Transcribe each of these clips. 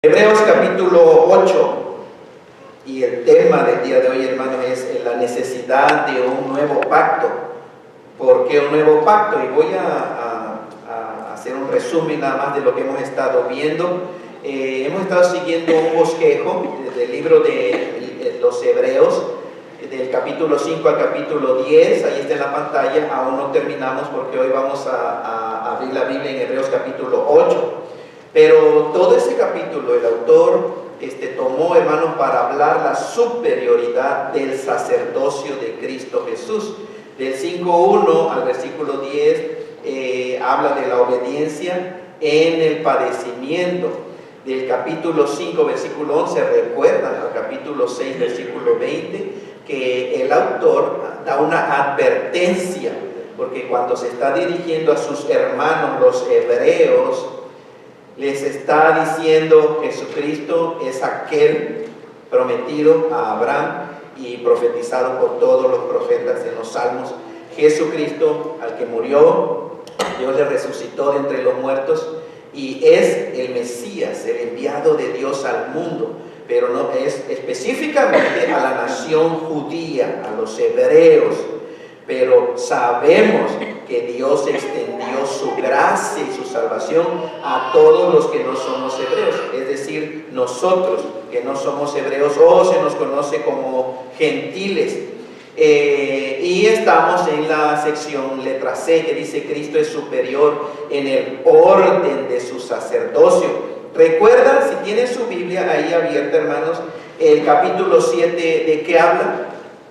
Hebreos capítulo 8, y el tema del día de hoy, hermano, es la necesidad de un nuevo pacto. ¿Por qué un nuevo pacto? Y voy a hacer un resumen nada más de lo que hemos estado viendo. Hemos estado siguiendo un bosquejo del libro de los Hebreos, del capítulo 5 al capítulo 10, ahí está en la pantalla. Aún no terminamos porque hoy vamos a abrir la Biblia en Hebreos capítulo 8. Pero todo ese capítulo el autor tomó, hermanos, para hablar la superioridad del sacerdocio de Cristo Jesús. Del 5:1 al versículo 10 habla de la obediencia en el padecimiento. Del capítulo 5, versículo 11, recuerdan al capítulo 6, versículo 20, que el autor da una advertencia, porque cuando se está dirigiendo a sus hermanos, los hebreos, les está diciendo Jesucristo es aquel prometido a Abraham y profetizado por todos los profetas en los salmos. Jesucristo, al que murió, Dios le resucitó de entre los muertos y es el Mesías, el enviado de Dios al mundo, pero no es específicamente a la nación judía, a los hebreos. Pero sabemos que Dios extendió su gracia y su salvación a todos los que no somos hebreos, es decir, nosotros que no somos hebreos o se nos conoce como gentiles. Y estamos en la sección letra C, que dice Cristo es superior en el orden de su sacerdocio. Recuerdan, si tienen su Biblia ahí abierta, hermanos, el capítulo 7, ¿de qué habla?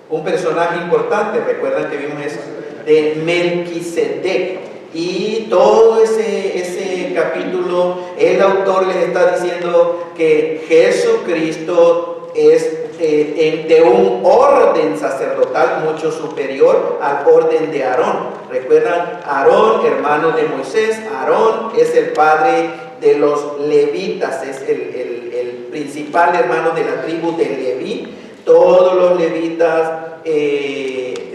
Un personaje importante, recuerdan que vimos eso, de Melquisedec. Y todo ese capítulo, el autor les está diciendo que Jesucristo es de un orden sacerdotal mucho superior al orden de Aarón. Recuerdan, Aarón, hermano de Moisés, Aarón es el padre de los levitas, es el principal hermano de la tribu de Leví. Todos los levitas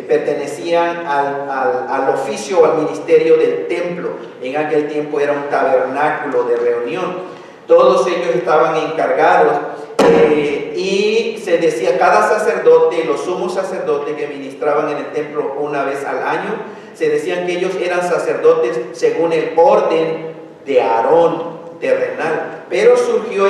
pertenecían al oficio o al ministerio del templo. En aquel tiempo era un tabernáculo de reunión. Todos ellos estaban encargados y se decía, cada sacerdote, los sumos sacerdotes que ministraban en el templo una vez al año, se decían que ellos eran sacerdotes según el orden de Aarón terrenal. Pero surgió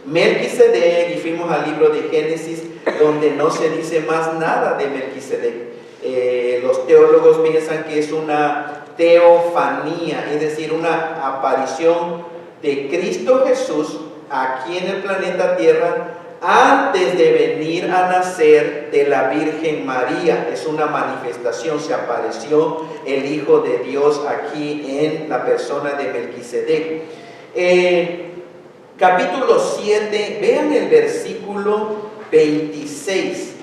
Melquisedec, y fuimos al libro de Génesis, donde no se dice más nada de Melquisedec. Los teólogos piensan que es una teofanía, es decir, una aparición de Cristo Jesús aquí en el planeta Tierra antes de venir a nacer de la Virgen María. Es una manifestación, se apareció el Hijo de Dios aquí en la persona de Melquisedec. Capítulo 7, vean el versículo 23.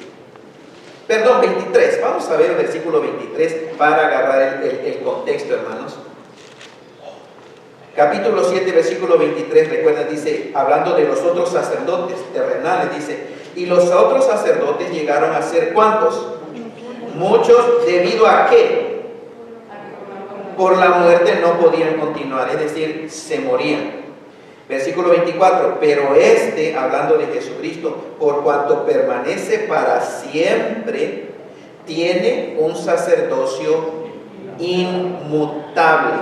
Vamos a ver el versículo 23 para agarrar el contexto, hermanos. Capítulo 7, versículo 23, recuerda, dice, hablando de los otros sacerdotes terrenales, dice, y los otros sacerdotes llegaron a ser, ¿cuántos? Muchos, ¿debido a qué? Por la muerte no podían continuar, es decir, se morían. Versículo 24, pero hablando de Jesucristo, por cuanto permanece para siempre, tiene un sacerdocio inmutable,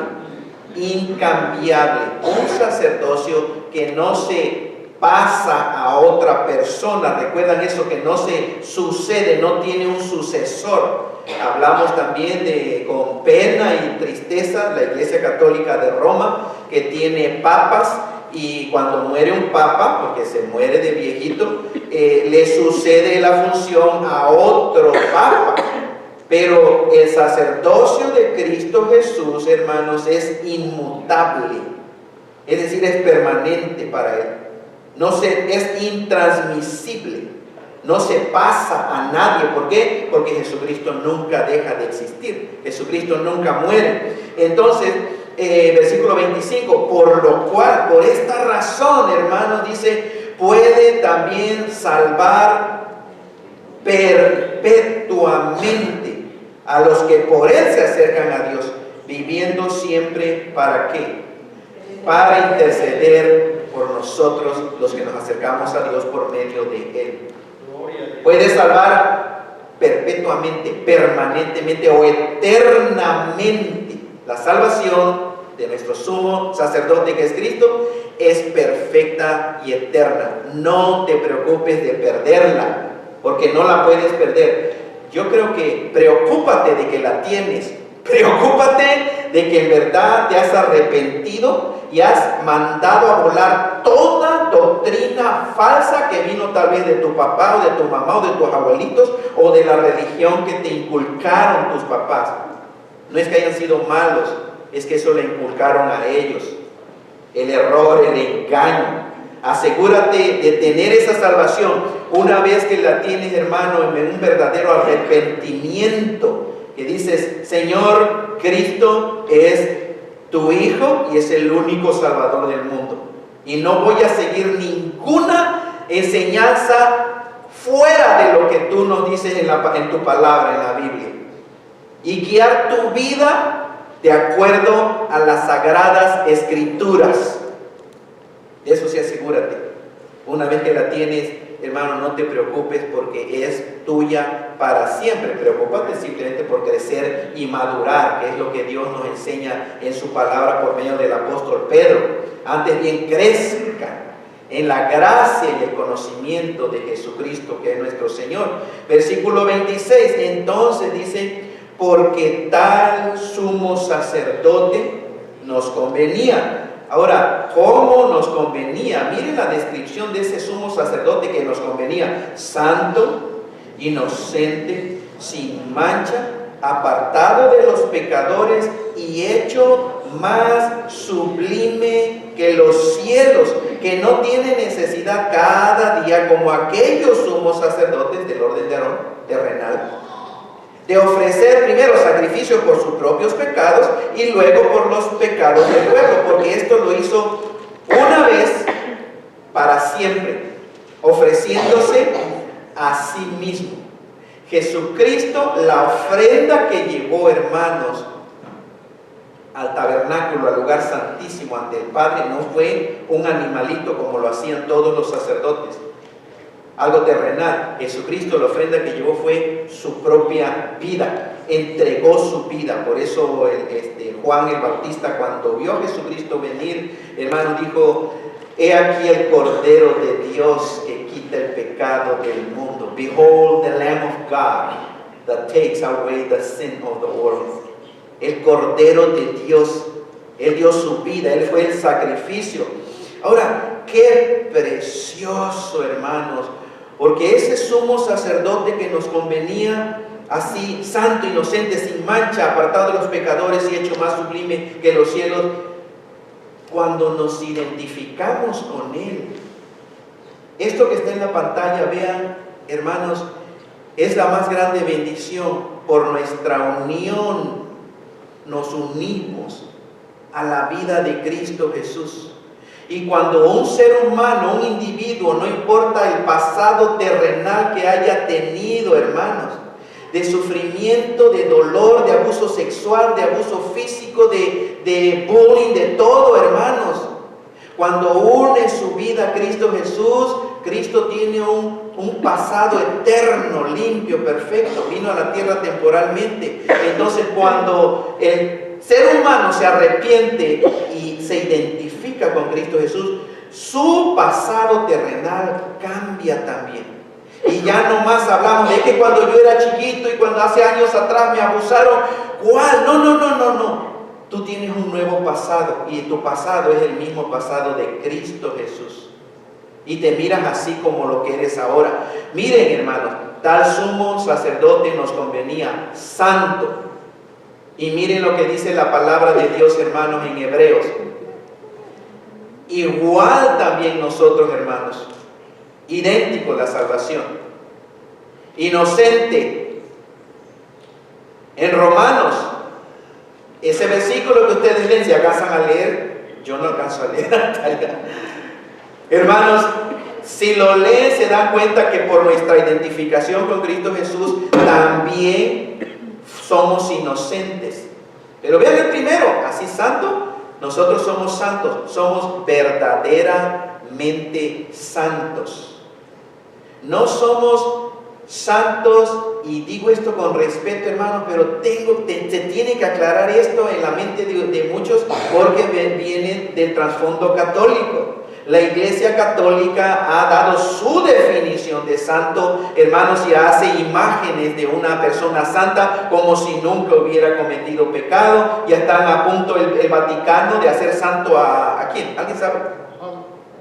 incambiable, un sacerdocio que no se pasa a otra persona. Recuerdan eso, que no se sucede, no tiene un sucesor. Hablamos también con pena y tristeza, la Iglesia Católica de Roma, que tiene papas, y cuando muere un papa, porque se muere de viejito, le sucede la función a otro papa. Pero el sacerdocio de Cristo Jesús, hermanos, es inmutable, es decir, es permanente para él. Es intransmisible, no se pasa a nadie. ¿Por qué? Porque Jesucristo nunca deja de existir, Jesucristo nunca muere. Entonces, versículo 25, por lo cual, por esta razón, hermanos, dice, puede también salvar perpetuamente a los que por él se acercan a Dios, viviendo siempre, ¿para qué? Para interceder por nosotros los que nos acercamos a Dios por medio de Él. Puede salvar perpetuamente, permanentemente o eternamente. La salvación de nuestro sumo sacerdote, que es Cristo, es perfecta y eterna. No te preocupes de perderla, porque no la puedes perder. Yo creo que preocúpate de que la tienes. Preocúpate de que en verdad te has arrepentido y has mandado a volar toda doctrina falsa que vino tal vez de tu papá o de tu mamá o de tus abuelitos o de la religión que te inculcaron tus papás. No es que hayan sido malos, es que eso le inculcaron a ellos. El error, el engaño. Asegúrate de tener esa salvación. Una vez que la tienes, hermano, en un verdadero arrepentimiento, que dices: Señor, Cristo es tu Hijo y es el único Salvador del mundo, y no voy a seguir ninguna enseñanza fuera de lo que tú nos dices en tu palabra, en la Biblia, y guiar tu vida de acuerdo a las sagradas escrituras. De eso sí, asegúrate. Una vez que la tienes, hermano, no te preocupes, porque es tuya para siempre. Preocúpate simplemente por crecer y madurar, que es lo que Dios nos enseña en su palabra por medio del apóstol Pedro. Antes bien, crezcan en la gracia y el conocimiento de Jesucristo, que es nuestro Señor. Versículo 26, entonces dice: porque tal sumo sacerdote nos convenía. Ahora, ¿cómo nos convenía? Miren la descripción de ese sumo sacerdote que nos convenía: santo, inocente, sin mancha, apartado de los pecadores y hecho más sublime que los cielos, que no tiene necesidad cada día, como aquellos sumos sacerdotes del orden de Aarón terrenal, de ofrecer primero sacrificios por sus propios pecados y luego por los pecados del pueblo, porque esto lo hizo una vez para siempre, ofreciéndose a sí mismo. Jesucristo, la ofrenda que llevó, hermanos, al tabernáculo, al lugar santísimo ante el Padre, no fue un animalito como lo hacían todos los sacerdotes, algo terrenal. Jesucristo, la ofrenda que llevó fue su propia vida, entregó su vida. Por eso Juan el Bautista, cuando vio a Jesucristo venir, hermano, dijo: he aquí el Cordero de Dios que quita el pecado del mundo. Behold the Lamb of God that takes away the sin of the world. El Cordero de Dios, Él dio su vida, Él fue el sacrificio. Ahora, qué precioso, hermanos, porque ese sumo sacerdote que nos convenía, así, santo, inocente, sin mancha, apartado de los pecadores y hecho más sublime que los cielos, cuando nos identificamos con Él, esto que está en la pantalla, vean, hermanos, es la más grande bendición. Por nuestra unión nos unimos a la vida de Cristo Jesús. Y cuando un ser humano, un individuo, no importa el pasado terrenal que haya tenido, hermanos, de sufrimiento, de dolor, de abuso sexual, de abuso físico, de bullying, de todo, hermanos, cuando une su vida a Cristo Jesús, Cristo tiene un pasado eterno, limpio, perfecto. Vino a la tierra temporalmente. Entonces, cuando el ser humano se arrepiente y se identifica con Cristo Jesús, su pasado terrenal cambia también. Y ya no más hablamos de que cuando yo era chiquito y cuando hace años atrás me abusaron. ¿Cuál? No. Tú tienes un nuevo pasado y tu pasado es el mismo pasado de Cristo Jesús. Y te miras así como lo que eres ahora. Miren, hermanos, tal sumo sacerdote nos convenía, santo. Y miren lo que dice la palabra de Dios, hermanos, en Hebreos. Igual también nosotros, hermanos, idéntico la salvación. Inocente. En Romanos, ese versículo que ustedes leen, si alcanzan a leer, yo no alcanzo a leer. Hermanos, si lo leen se dan cuenta que por nuestra identificación con Cristo Jesús también somos inocentes. Pero vean el primero, así santo, nosotros somos santos, somos verdaderamente mente santos. No somos santos, y digo esto con respeto, hermano, pero se tiene que aclarar esto en la mente de muchos, porque vienen del trasfondo católico. La Iglesia Católica ha dado su definición de santo, hermanos, y hace imágenes de una persona santa como si nunca hubiera cometido pecado. Ya están a punto el Vaticano de hacer santo ¿a quién? ¿Alguien sabe?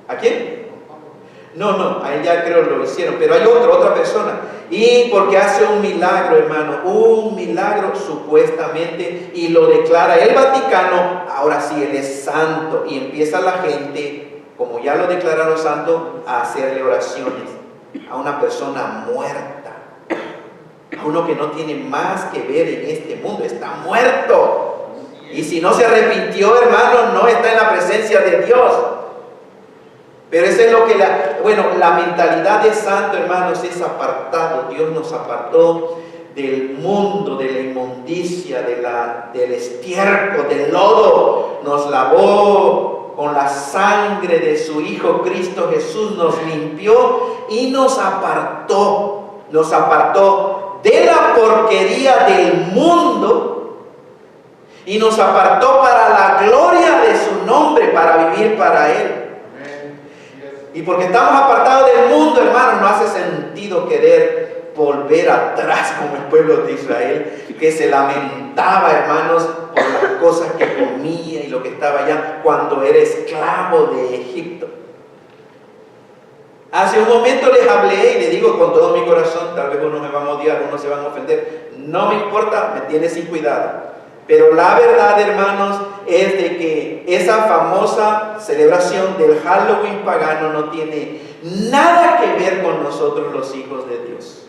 ¿A quién? No, a él ya creo lo hicieron, pero hay otra persona. Y porque hace un milagro, hermano, un milagro supuestamente, y lo declara el Vaticano, ahora sí él es santo, y empieza la gente, como ya lo declararon santo, a hacerle oraciones a una persona muerta, a uno que no tiene más que ver en este mundo, está muerto. Y si no se arrepintió, hermano, no está en la presencia de Dios. Pero eso es lo que la mentalidad de santo, hermanos, es apartado. Dios nos apartó del mundo, de la inmundicia, del estiércol, del lodo. Nos lavó con la sangre de su Hijo Cristo Jesús, nos limpió y nos apartó de la porquería del mundo y nos apartó para la gloria de su nombre, para vivir para Él. Y porque estamos apartados del mundo, hermanos, no hace sentido querer volver atrás como el pueblo de Israel, que se lamentaba, hermanos, por las cosas que comía y lo que estaba allá cuando era esclavo de Egipto. Hace un momento les hablé y les digo con todo mi corazón, tal vez unos me van a odiar, unos se van a ofender, no me importa, me tiene sin cuidado. Pero la verdad, hermanos, es de que esa famosa celebración del Halloween pagano no tiene nada que ver con nosotros los hijos de Dios.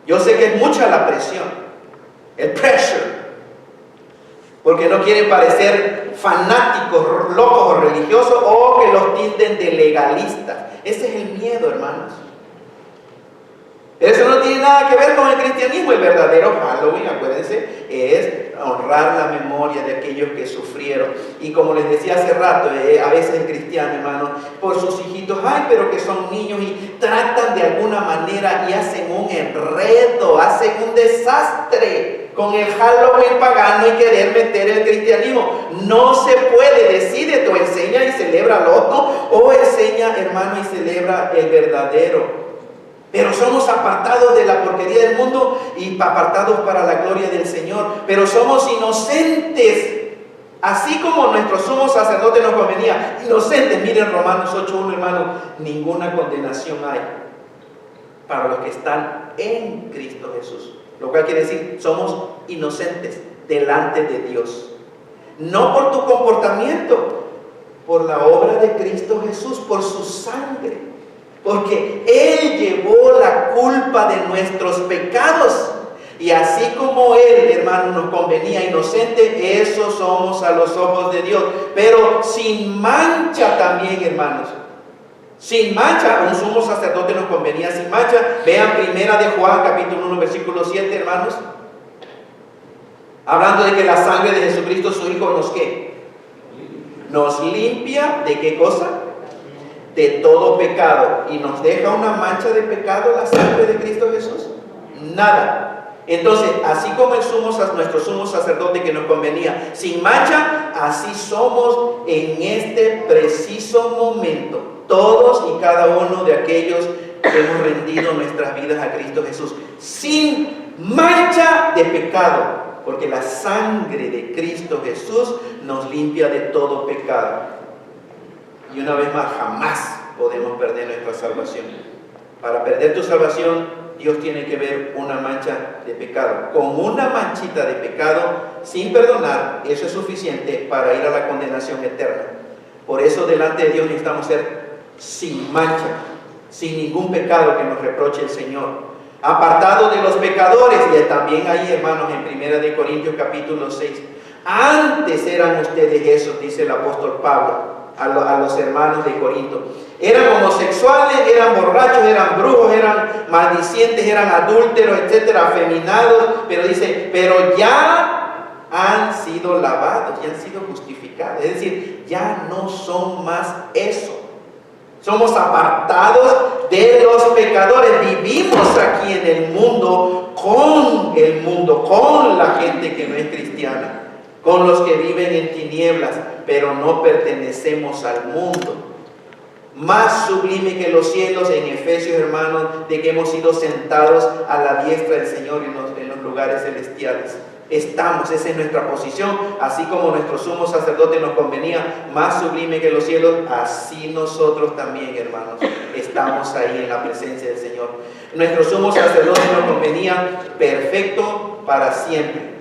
Yo sé que es mucha la presión, el pressure, porque no quieren parecer fanáticos, locos o religiosos, o que los tilden de legalistas. Ese es el miedo, hermanos. Eso no tiene nada que ver con el cristianismo. El verdadero Halloween, acuérdense, es honrar la memoria de aquellos que sufrieron. Y como les decía hace rato, a veces el cristiano, hermano, por sus hijitos, pero que son niños, y tratan de alguna manera y hacen un enredo, hacen un desastre con el Halloween pagano y querer meter el cristianismo. No se puede. Decide, o enseña y celebra al otro, o enseña, hermano, y celebra el verdadero. Pero somos apartados de la porquería del mundo y apartados para la gloria del Señor. Pero somos inocentes, así como nuestro sumo sacerdote nos convenía. Inocentes, miren Romanos 8:1, hermano, ninguna condenación hay para los que están en Cristo Jesús. Lo cual quiere decir, somos inocentes delante de Dios. No por tu comportamiento, por la obra de Cristo Jesús, por su sangre. Porque Él llevó la culpa de nuestros pecados. Y así como Él, hermano, nos convenía inocente, eso somos a los ojos de Dios. Pero sin mancha también, hermanos. Sin mancha, un sumo sacerdote nos convenía sin mancha. Vean primera de Juan, capítulo 1, versículo 7, hermanos. Hablando de que la sangre de Jesucristo, su Hijo, ¿nos qué? Nos limpia, ¿de qué cosa? De todo pecado. ¿Y nos deja una mancha de pecado la sangre de Cristo Jesús? Nada. Entonces, así como nuestro sumo sacerdote que nos convenía sin mancha, así somos en este preciso momento, todos y cada uno de aquellos que hemos rendido nuestras vidas a Cristo Jesús, sin mancha de pecado, porque la sangre de Cristo Jesús nos limpia de todo pecado. Y una vez más, jamás podemos perder nuestra salvación. Para perder tu salvación, Dios tiene que ver una mancha de pecado. Con una manchita de pecado, sin perdonar, eso es suficiente para ir a la condenación eterna. Por eso, delante de Dios necesitamos ser sin mancha, sin ningún pecado que nos reproche el Señor. Apartados de los pecadores, y también ahí, hermanos, en 1 Corintios capítulo 6. Antes eran ustedes esos, dice el apóstol Pablo a los hermanos de Corinto. Eran homosexuales, eran borrachos, eran brujos, eran maldicientes, eran adúlteros, etcétera, afeminados. Pero dice, pero ya han sido lavados, ya han sido justificados. Es decir, ya no son más eso. Somos apartados de los pecadores. Vivimos aquí en el mundo, con la gente que no es cristiana, con los que viven en tinieblas, pero no pertenecemos al mundo. Más sublime que los cielos, en Efesios, hermanos, de que hemos sido sentados a la diestra del Señor en los lugares celestiales. Estamos, esa es nuestra posición, así como nuestro sumo sacerdote nos convenía, más sublime que los cielos, así nosotros también, hermanos, estamos ahí en la presencia del Señor. Nuestro sumo sacerdote nos convenía perfecto para siempre,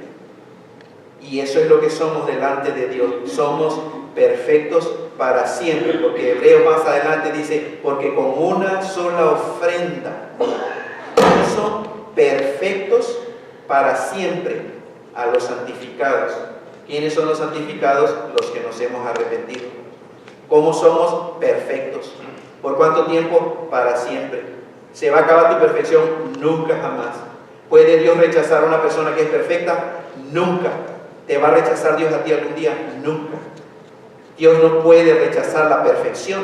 y eso es lo que somos delante de Dios. Somos perfectos para siempre, porque Hebreos más adelante dice, porque con una sola ofrenda son perfectos para siempre a los santificados. ¿Quiénes son los santificados? Los que nos hemos arrepentido. ¿Cómo somos perfectos? ¿Por cuánto tiempo? Para siempre. ¿Se va a acabar tu perfección? Nunca, jamás. ¿Puede Dios rechazar a una persona que es perfecta? Nunca. ¿Te va a rechazar Dios a ti algún día? Nunca. Dios no puede rechazar la perfección.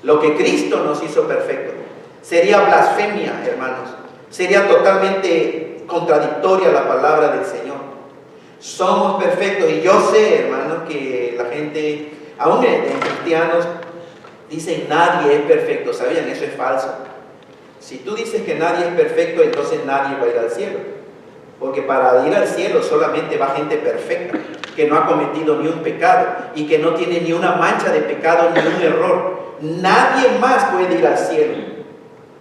Lo que Cristo nos hizo perfecto. Sería blasfemia, hermanos. Sería totalmente contradictoria la palabra del Señor. Somos perfectos, y yo sé, hermanos, que la gente, aún en cristianos, dicen nadie es perfecto. ¿Sabían? Eso es falso. Si tú dices que nadie es perfecto, entonces nadie va a ir al cielo, porque para ir al cielo solamente va gente perfecta, que no ha cometido ni un pecado y que no tiene ni una mancha de pecado ni un error. Nadie más puede ir al cielo.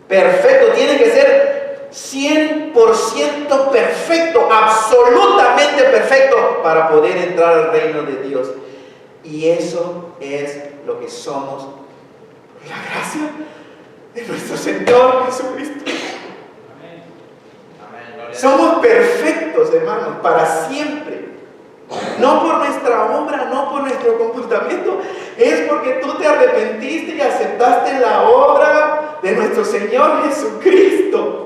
Perfecto, tiene que ser 100% perfecto, absolutamente perfecto, para poder entrar al reino de Dios. Y eso es lo que somos por la gracia de nuestro Señor Jesucristo. Somos perfectos, hermanos, para siempre. No por nuestra obra, no por nuestro comportamiento, es porque tú te arrepentiste y aceptaste la obra de nuestro Señor Jesucristo.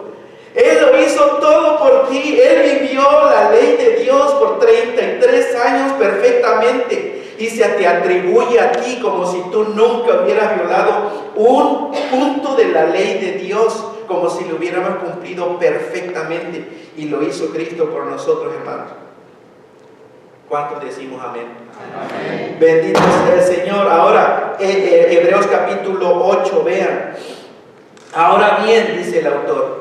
Él lo hizo todo por ti. Él vivió la ley de Dios por 33 años perfectamente, y se te atribuye a ti como si tú nunca hubieras violado un punto de la ley de Dios, como si lo hubiéramos cumplido perfectamente, y lo hizo Cristo por nosotros, hermanos. ¿Cuántos decimos amén? Amén. Bendito sea el Señor. Ahora, Hebreos capítulo 8, vean. Ahora bien, dice el autor,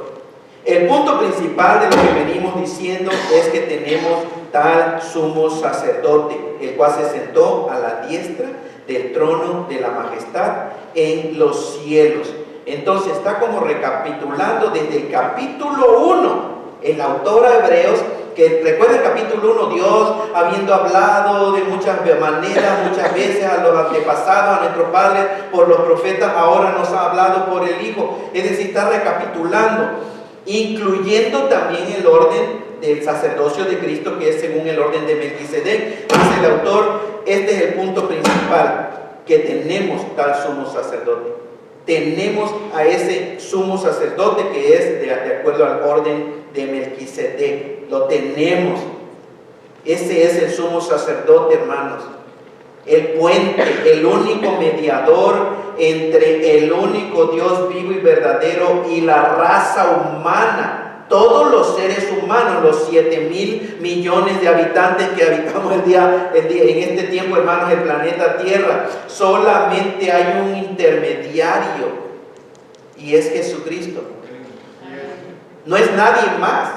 el punto principal de lo que venimos diciendo es que tenemos tal sumo sacerdote, el cual se sentó a la diestra del trono de la majestad en los cielos. Entonces está como recapitulando desde el capítulo 1, el autor a Hebreos, que recuerda el capítulo 1, Dios habiendo hablado de muchas maneras, muchas veces a los antepasados, a nuestros padres, por los profetas, ahora nos ha hablado por el Hijo. Es decir, está recapitulando, incluyendo también el orden del sacerdocio de Cristo, que es según el orden de Melquisedec. Dice el autor, este es el punto principal, que tenemos tal sumo sacerdote. Tenemos a ese sumo sacerdote que es de acuerdo al orden de Melquisedec. Lo tenemos. Ese es el sumo sacerdote, hermanos. El puente, el único mediador entre el único Dios vivo y verdadero y la raza humana. Todos los seres humanos, los 7,000 millones de habitantes que habitamos en este tiempo, hermanos, el planeta Tierra, solamente hay un intermediario, y es Jesucristo. No es nadie más.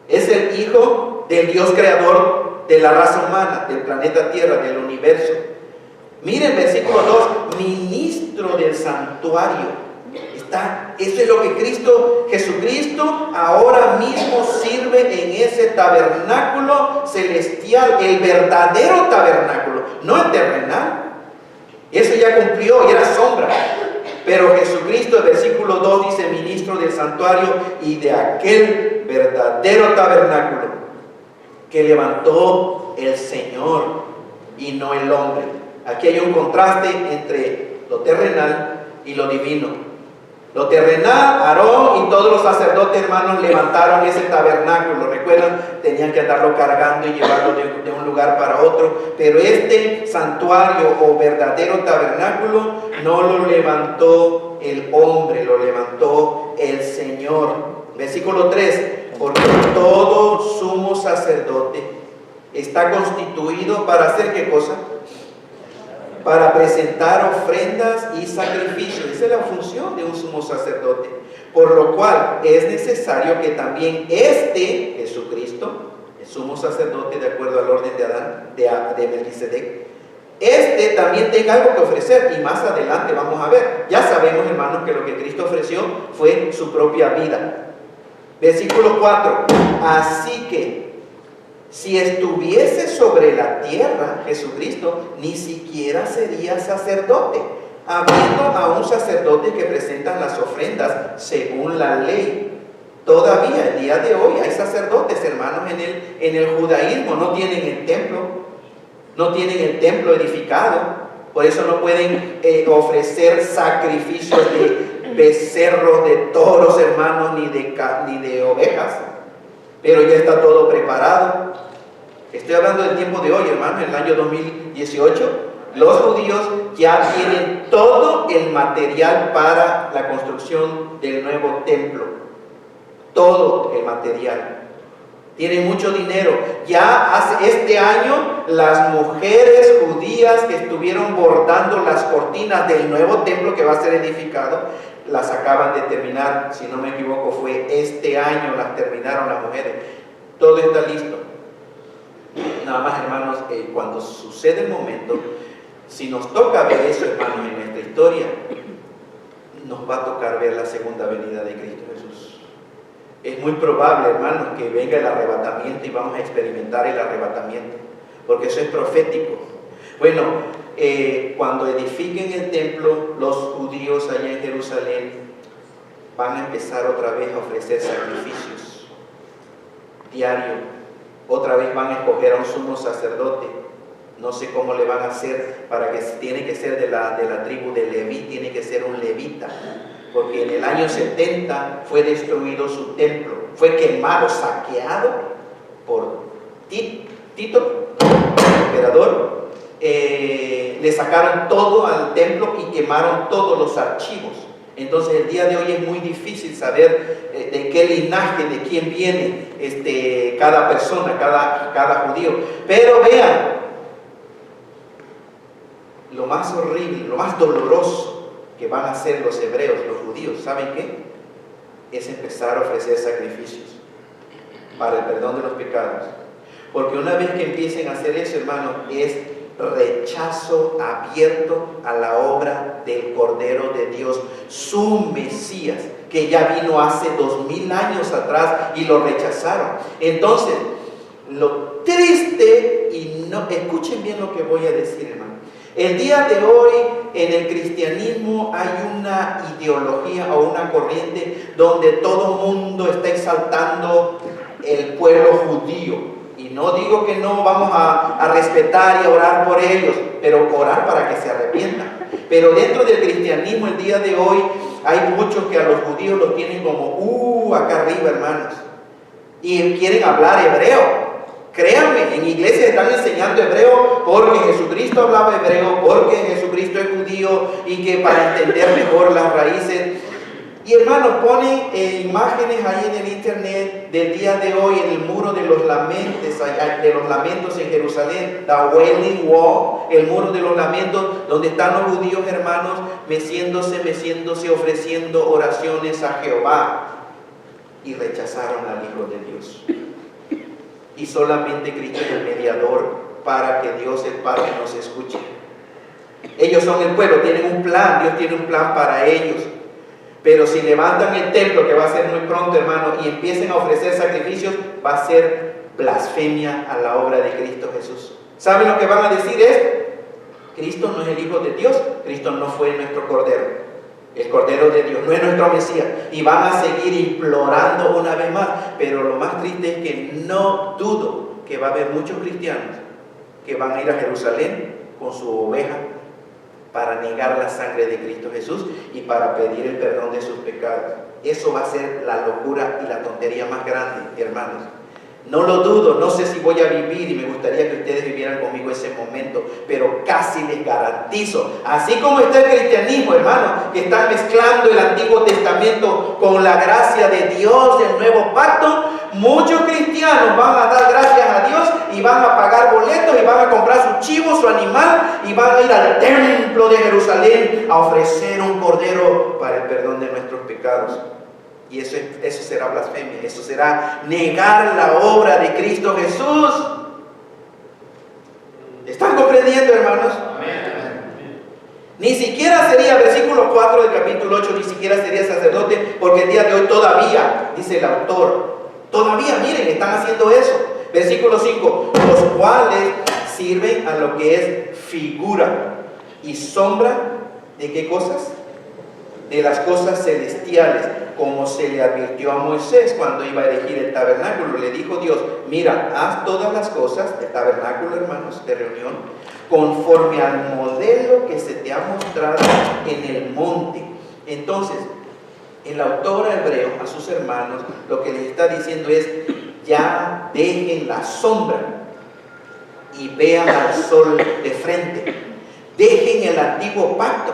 Es el Hijo del Dios creador de la raza humana, del planeta Tierra, del universo. Miren, versículo 2, ministro del santuario. Eso es lo que Jesucristo ahora mismo sirve en ese tabernáculo celestial, el verdadero tabernáculo, no el terrenal. Eso ya cumplió y era sombra. Pero Jesucristo, el versículo 2 dice, ministro del santuario y de aquel verdadero tabernáculo que levantó el Señor y no el hombre. Aquí hay un contraste entre lo terrenal y lo divino. Lo terrenal, Aarón y todos los sacerdotes, hermanos, levantaron ese tabernáculo. Recuerdan, tenían que andarlo cargando y llevarlo de un lugar para otro. Pero este santuario o verdadero tabernáculo no lo levantó el hombre, lo levantó el Señor. Versículo 3, porque todo sumo sacerdote está constituido para hacer ¿qué cosa? Para presentar ofrendas y sacrificios. Esa es la función de un sumo sacerdote. Por lo cual es necesario que también Jesucristo, el sumo sacerdote de acuerdo al orden de Adán, de Melquisedec, también tenga algo que ofrecer. Y más adelante vamos a ver. Ya sabemos, hermanos, que lo que Cristo ofreció fue su propia vida. Versículo 4. Así que si estuviese sobre la tierra, Jesucristo ni siquiera sería sacerdote, habiendo a un sacerdote que presenta las ofrendas según la ley. Todavía el día de hoy hay sacerdotes, hermanos, en el judaísmo. No tienen el templo edificado, por eso no pueden ofrecer sacrificios de becerros, de toros, hermanos, ni de ovejas. Pero ya está todo preparado. Estoy hablando del tiempo de hoy, hermano, en el año 2018. Los judíos ya tienen todo el material para la construcción del nuevo templo. Todo el material. Tienen mucho dinero. Ya hace este año, las mujeres judías que estuvieron bordando las cortinas del nuevo templo que va a ser edificado, las acaban de terminar. Si no me equivoco, fue este año las terminaron las mujeres. Todo está listo. Nada más, hermanos, cuando sucede el momento, si nos toca ver eso, hermanos, en nuestra historia, nos va a tocar ver la segunda venida de Cristo Jesús. Es muy probable, hermanos, que venga el arrebatamiento y vamos a experimentar el arrebatamiento, porque eso es profético. Bueno, cuando edifiquen el templo, los judíos allá en Jerusalén van a empezar otra vez a ofrecer sacrificios diarios. Otra vez van a escoger a un sumo sacerdote. No sé cómo le van a hacer, para que tiene que ser de la tribu de Leví, tiene que ser un levita, porque en el año 70 fue destruido su templo, fue quemado, saqueado por Tito, el emperador. Le sacaron todo al templo y quemaron todos los archivos. Entonces el día de hoy es muy difícil saber de qué linaje, de quién viene cada persona, cada judío. Pero vean, lo más horrible, lo más doloroso que van a hacer los hebreos, los judíos, ¿saben qué? Es empezar a ofrecer sacrificios para el perdón de los pecados. Porque una vez que empiecen a hacer eso, hermano, es rechazo abierto a la obra del Cordero de Dios, su Mesías, que ya vino hace 2000 años atrás y lo rechazaron. Entonces, lo triste, y no, escuchen bien lo que voy a decir, hermano. El día de hoy en el cristianismo hay una ideología o una corriente donde todo mundo está exaltando el pueblo judío. Y no digo que no vamos a respetar y a orar por ellos, pero orar para que se arrepientan. Pero dentro del cristianismo el día de hoy hay muchos que a los judíos los tienen como acá arriba, hermanos, y quieren hablar hebreo. Créanme, en iglesias están enseñando hebreo porque Jesucristo hablaba hebreo, porque Jesucristo es judío y que para entender mejor las raíces. Y hermanos, ponen imágenes ahí en el internet del día de hoy en el muro de los lamentos en Jerusalén, the Wailing Wall, el muro de los lamentos, donde están los judíos, hermanos, meciéndose, ofreciendo oraciones a Jehová, y rechazaron al Hijo de Dios. Y solamente Cristo es el mediador para que Dios el Padre nos escuche. Ellos son el pueblo, tienen un plan, Dios tiene un plan para ellos. Pero si levantan el templo, que va a ser muy pronto, hermano, y empiecen a ofrecer sacrificios, va a ser blasfemia a la obra de Cristo Jesús. ¿Saben lo que van a decir? Cristo no es el Hijo de Dios, Cristo no fue nuestro Cordero. El Cordero de Dios no es nuestro Mesías. Y van a seguir implorando una vez más. Pero lo más triste es que no dudo que va a haber muchos cristianos que van a ir a Jerusalén con su oveja para negar la sangre de Cristo Jesús y para pedir el perdón de sus pecados. Eso va a ser la locura y la tontería más grande, hermanos. No lo dudo, no sé si voy a vivir y me gustaría que ustedes vivieran conmigo ese momento, pero casi les garantizo, así como está el cristianismo, hermano, que están mezclando el Antiguo Testamento con la gracia de Dios del Nuevo Pacto, muchos cristianos van a dar gracias a Dios y van a pagar boletos y van a comprar su chivo, su animal y van a ir al templo de Jerusalén a ofrecer un cordero para el perdón de nuestros pecados. Y eso será blasfemia, eso será negar la obra de Cristo Jesús. ¿Están comprendiendo, hermanos? Amén. Ni siquiera sería, versículo 4 del capítulo 8, ni siquiera sería sacerdote, porque el día de hoy todavía, dice el autor, todavía, miren, están haciendo eso. Versículo 5, los cuales sirven a lo que es figura y sombra de ¿qué cosas? De las cosas celestiales, como se le advirtió a Moisés cuando iba a erigir el tabernáculo. Le dijo Dios, mira, haz todas las cosas, el tabernáculo, hermanos, de reunión, conforme al modelo que se te ha mostrado en el monte. Entonces, el autor hebreo a sus hermanos lo que les está diciendo es, ya dejen la sombra y vean al sol de frente. Dejen el antiguo pacto.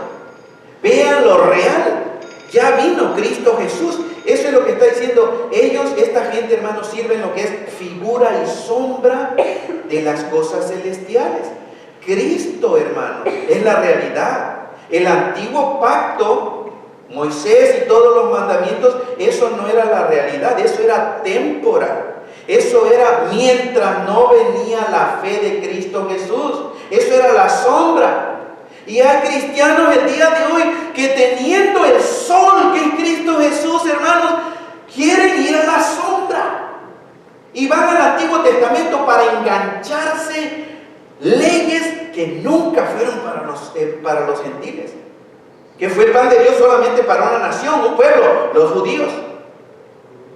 Vean lo real. Ya vino Cristo Jesús. Eso es lo que está diciendo. Ellos, esta gente, hermanos, sirven lo que es figura y sombra de las cosas celestiales. Cristo, hermanos, es la realidad. El antiguo pacto, Moisés y todos los mandamientos, eso no era la realidad. Eso era temporal. Eso era mientras no venía la fe de Cristo Jesús. Eso era la sombra. Y hay cristianos el día de hoy que teniendo el sol que es Cristo Jesús, hermanos, quieren ir a la sombra. Y van al Antiguo Testamento para engancharse leyes que nunca fueron para los gentiles. Que fue el plan de Dios solamente para una nación, un pueblo, los judíos.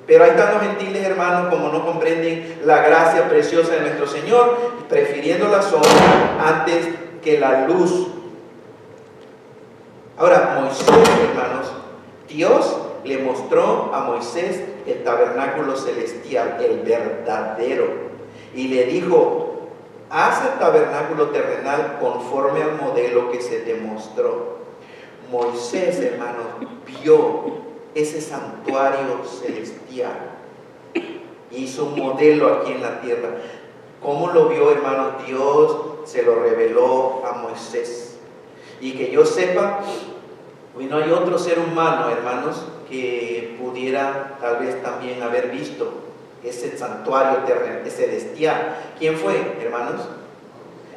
Pero ahí están los gentiles, hermanos, como no comprenden la gracia preciosa de nuestro Señor, prefiriendo la sombra antes que la luz. Ahora, Moisés, hermanos, Dios le mostró a Moisés el tabernáculo celestial, el verdadero, y le dijo, haz el tabernáculo terrenal conforme al modelo que se te mostró. Moisés, hermanos, vio ese santuario celestial, hizo un modelo aquí en la tierra. ¿Cómo lo vio, hermanos? Dios se lo reveló a Moisés. Y que yo sepa, hoy no hay otro ser humano, hermanos, que pudiera tal vez también haber visto ese santuario celestial. ¿Quién fue, hermanos?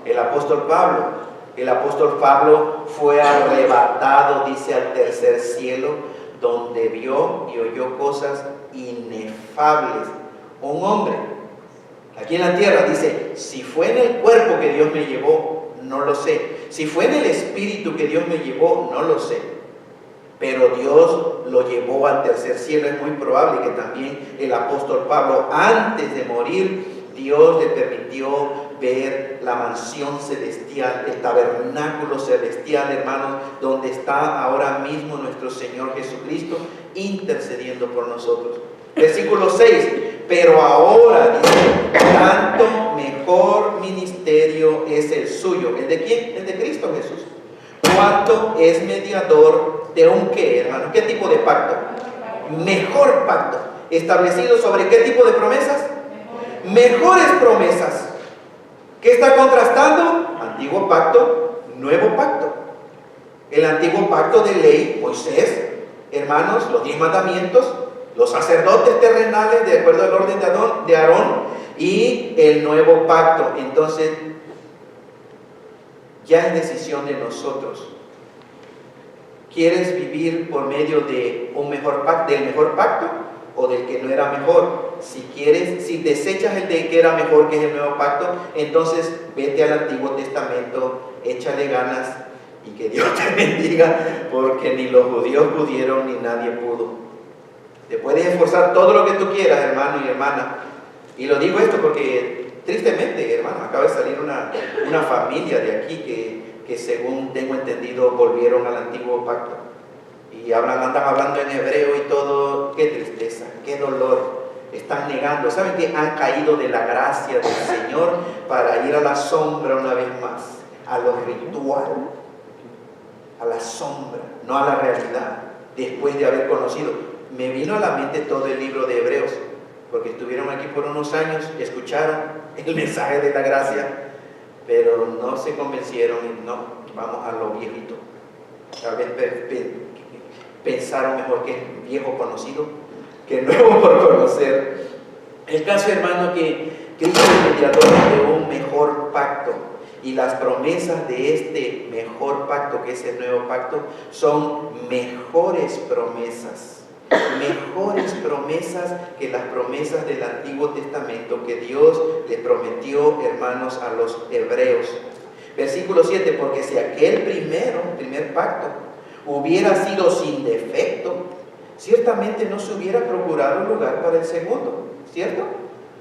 El apóstol Pablo. El apóstol Pablo fue arrebatado, dice, al tercer cielo, donde vio y oyó cosas inefables. Un hombre, aquí en la tierra, dice, si fue en el cuerpo que Dios me llevó, no lo sé. Si fue en el espíritu que Dios me llevó, no lo sé. Pero Dios lo llevó al tercer cielo. Es muy probable que también el apóstol Pablo, antes de morir, Dios le permitió ver la mansión celestial, el tabernáculo celestial, hermanos, donde está ahora mismo nuestro Señor Jesucristo intercediendo por nosotros. Versículo 6, pero ahora, dice, tanto mejor ministerio es el suyo. ¿El de quién? El de Cristo Jesús. ¿Cuánto es mediador de un qué, hermano? ¿Qué tipo de pacto? Mejor pacto. ¿Establecido sobre qué tipo de promesas? Mejores promesas. ¿Qué está contrastando? Antiguo pacto, nuevo pacto. El antiguo pacto de ley, Moisés, hermanos, los 10 mandamientos, los sacerdotes terrenales de acuerdo al orden de Aarón, y el nuevo pacto. Entonces, ya es decisión de nosotros. ¿Quieres vivir por medio de un mejor pacto, del mejor pacto, o del que no era mejor? Si desechas el de que era mejor, que es el nuevo pacto, entonces vete al Antiguo Testamento, échale ganas y que Dios te bendiga, porque ni los judíos pudieron ni nadie pudo. Te puedes esforzar todo lo que tú quieras, hermano y hermana. Y lo digo esto porque tristemente, hermano, acaba de salir una familia de aquí que que según tengo entendido volvieron al antiguo pacto. Y andan hablando en hebreo y todo. Qué tristeza, qué dolor. Están negando. ¿Saben que han caído de la gracia del Señor para ir a la sombra una vez más? A lo ritual, a la sombra, no a la realidad, después de haber conocido. Me vino a la mente todo el libro de Hebreos, porque estuvieron aquí por unos años, escucharon el mensaje de la gracia, pero no se convencieron y no, vamos a lo viejito. Tal vez pensaron mejor que es viejo conocido que nuevo por conocer. El caso, hermano, que Cristo es mediador de un mejor pacto, y las promesas de este mejor pacto, que es el nuevo pacto, son mejores promesas que las promesas del Antiguo Testamento que Dios le prometió, hermanos, a los hebreos. Versículo 7, porque si aquel primer pacto hubiera sido sin defecto, ciertamente no se hubiera procurado un lugar para el segundo, ¿cierto?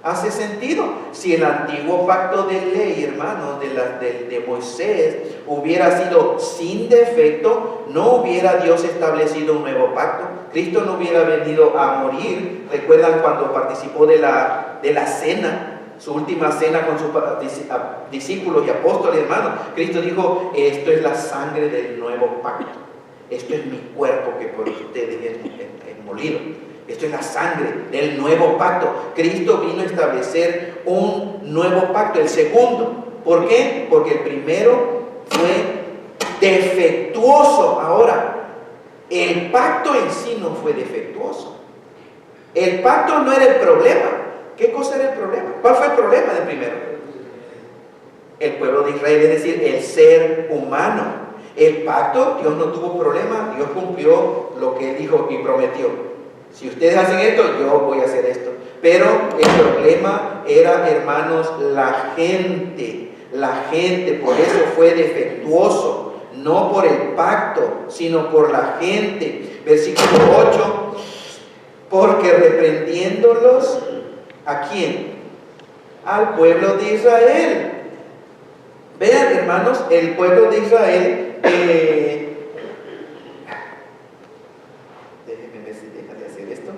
Hace sentido. Si el antiguo pacto de ley, hermanos, de Moisés, hubiera sido sin defecto, no hubiera Dios establecido un nuevo pacto. Cristo no hubiera venido a morir. ¿Recuerdan cuando participó de la cena? Su última cena con sus discípulos y apóstoles, hermanos. Cristo dijo, esto es la sangre del nuevo pacto. Esto es mi cuerpo que por ustedes es molido. Esto es la sangre del nuevo pacto. Cristo vino a establecer un nuevo pacto, el segundo. ¿Por qué? Porque el primero fue defectuoso. Ahora, el pacto en sí no fue defectuoso. El pacto no era el problema. ¿Qué cosa era el problema? ¿Cuál fue el problema del primero? El pueblo de Israel, es decir, el ser humano. El pacto, Dios no tuvo problema, Dios cumplió lo que dijo y prometió. Si ustedes hacen esto, yo voy a hacer esto. Pero el problema era, hermanos, la gente, por eso fue defectuoso, no por el pacto, sino por la gente. Versículo 8, porque reprendiéndolos, ¿a quién? Al pueblo de Israel. Vean, hermanos, el pueblo de Israel, déjenme ver si deja de hacer esto.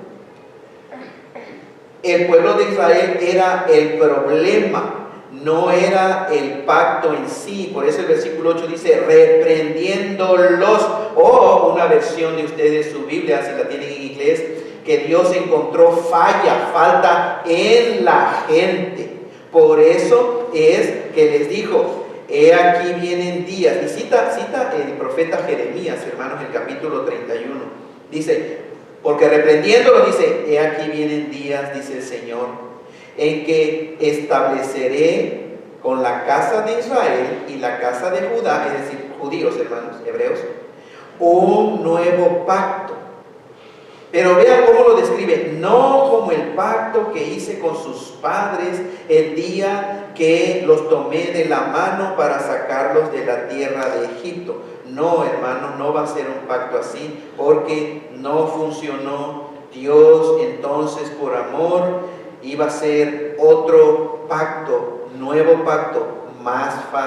El pueblo de Israel era el problema, no era el pacto en sí. Por eso el versículo 8 dice, reprendiéndolos. O una versión de ustedes, su Biblia, si la tienen en inglés, que Dios encontró falta en la gente. Por eso es que les dijo, he aquí vienen días. Y cita el profeta Jeremías, hermanos, el capítulo 31. Dice, porque reprendiéndolo dice, he aquí vienen días, dice el Señor, en que estableceré con la casa de Israel y la casa de Judá, es decir, judíos, hermanos, hebreos, un nuevo pacto. Pero vean cómo lo describe, no como el pacto que hice con sus padres el día que los tomé de la mano para sacarlos de la tierra de Egipto. No, hermanos, no va a ser un pacto así, porque no funcionó. Dios entonces, por amor, iba a ser otro pacto, nuevo pacto, más fácil.